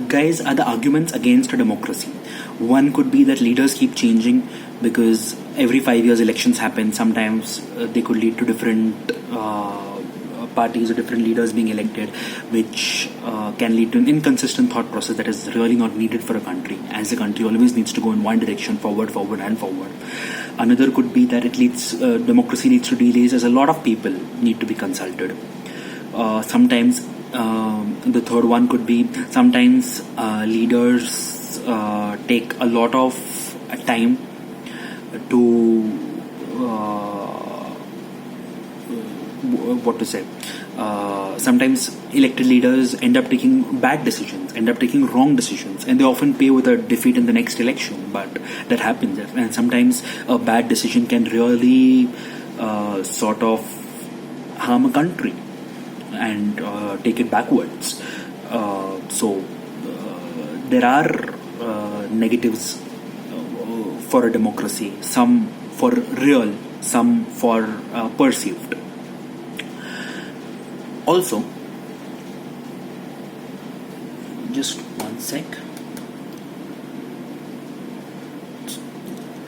guys, are the arguments against a democracy. One could be that leaders keep changing because every 5 years elections happen. Sometimes they could lead to different parties or different leaders being elected, which can lead to an inconsistent thought process that is really not needed for a country, as the country always needs to go in one direction, forward, forward and forward. Another could be that democracy leads to delays, as a lot of people need to be consulted. Sometimes the third one could be sometimes leaders take a lot of time to sometimes elected leaders end up taking bad decisions, end up taking wrong decisions, and they often pay with a defeat in the next election. But that happens, and sometimes a bad decision can really sort of harm a country and take it backwards. So there are negatives for a democracy, some for real, some for perceived. Also, just one sec.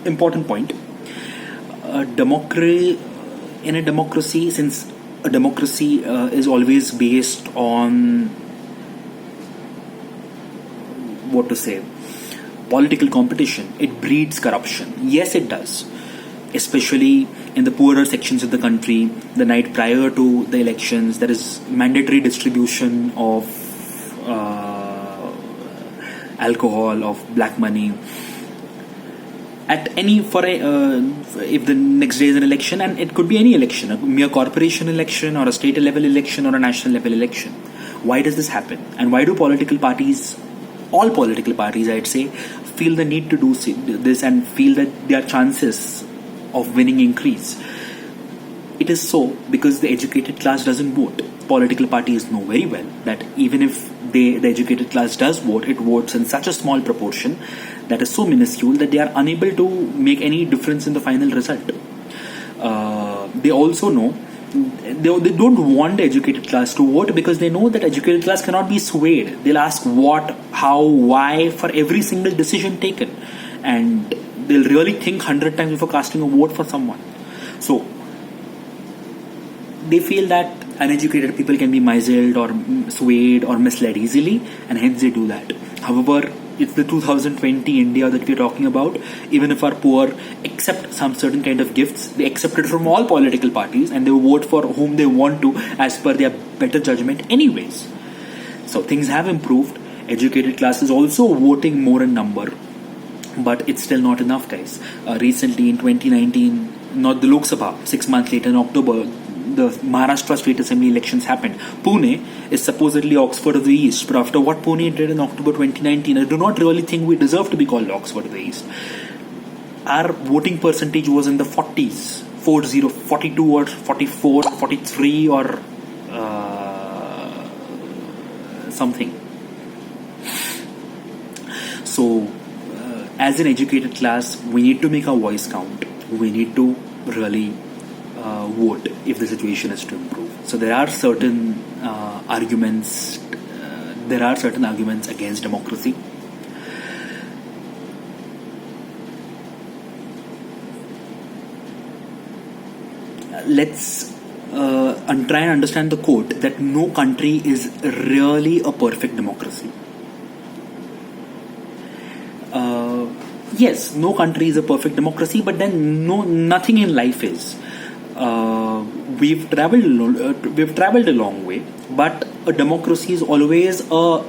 Important point. In a democracy, since a democracy is always based on political competition, it breeds corruption. Yes, it does. Especially in the poorer sections of the country, the night prior to the elections, there is mandatory distribution of alcohol, of black money. If the next day is an election, and it could be any election, a mere corporation election or a state level election or a national level election. Why does this happen? And why do all political parties, I'd say, feel the need to do this and feel that their chances of winning increase? It is so because the educated class doesn't vote. Political parties know very well that even if the educated class does vote, it votes in such a small proportion that is so minuscule that they are unable to make any difference in the final result. They also know they don't want the educated class to vote because they know that educated class cannot be swayed. They'll ask what, how, why for every single decision taken, and they'll really think 100 times before casting a vote for someone. So they feel that uneducated people can be misled or swayed or misled easily, and hence they do that. However, it's the 2020 India that we're talking about. Even if our poor accept some certain kind of gifts, they accept it from all political parties and they vote for whom they want to as per their better judgment anyways. So things have improved. Educated class is also voting more in number, but it's still not enough, guys. Recently in 2019, not the Lok Sabha, 6 months later in October, the Maharashtra State Assembly elections happened. Pune is supposedly Oxford of the East, but after what Pune did in October 2019, I do not really think we deserve to be called Oxford of the East. Our voting percentage was in the 40s, 42 or 44, 43 or something. So, as an educated class, we need to make our voice count. We need to really vote if the situation is to improve. So there are certain arguments. There are certain arguments against democracy. Let's try and understand the quote that no country is really a perfect democracy. Yes, no country is a perfect democracy, but then nothing in life is. We've traveled a long way, but a democracy is always a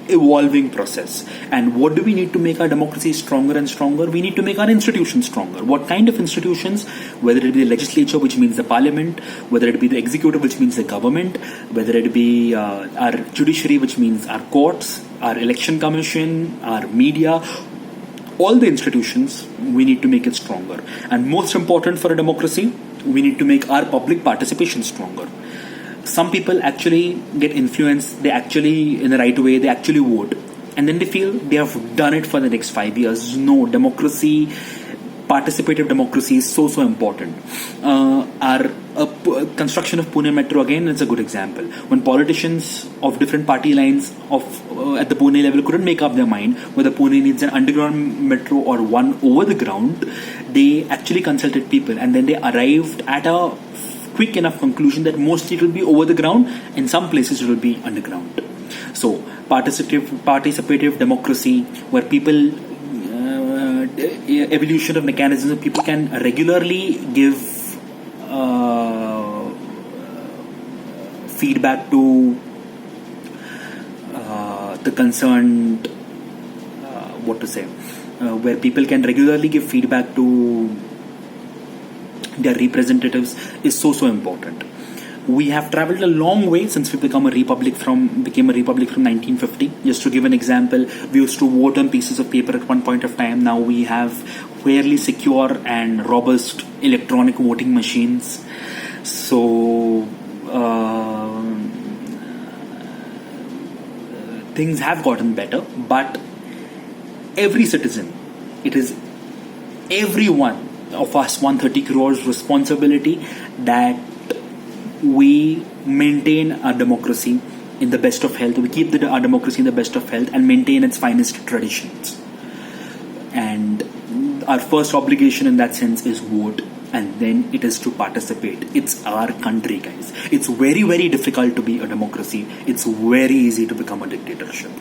evolving process. And what do we need to make our democracy stronger and stronger? We need to make our institutions stronger. What kind of institutions? Whether it be the legislature, which means the parliament, whether it be the executive, which means the government, whether it be our judiciary, which means our courts, our election commission, our media, all the institutions, we need to make it stronger. And most important for a democracy, we need to make our public participation stronger. Some people actually get influenced, they actually, in the right way, they actually vote. And then they feel they have done it for the next 5 years. No, democracy, participative democracy is so important. Our Construction of Pune Metro again is a good example. When politicians of different party lines at the Pune level couldn't make up their mind whether Pune needs an underground metro or one over the ground, they actually consulted people, and then they arrived at a quick enough conclusion that mostly it will be over the ground, in some places it will be underground. So participative democracy, where people evolution of mechanisms, people can regularly give feedback to the concerned, where people can regularly give feedback to their representatives, is so important. We have travelled a long way since we became a republic from 1950. Just to give an example, we used to vote on pieces of paper at one point of time. Now we have fairly secure and robust electronic voting machines. So things have gotten better, but every citizen, it is everyone of us 130 crores responsibility that we maintain our democracy in the best of health. We keep our democracy in the best of health and maintain its finest traditions. And our first obligation in that sense is vote, and then it is to participate. It's our country, guys. It's very, very difficult to be a democracy. It's very easy to become a dictatorship.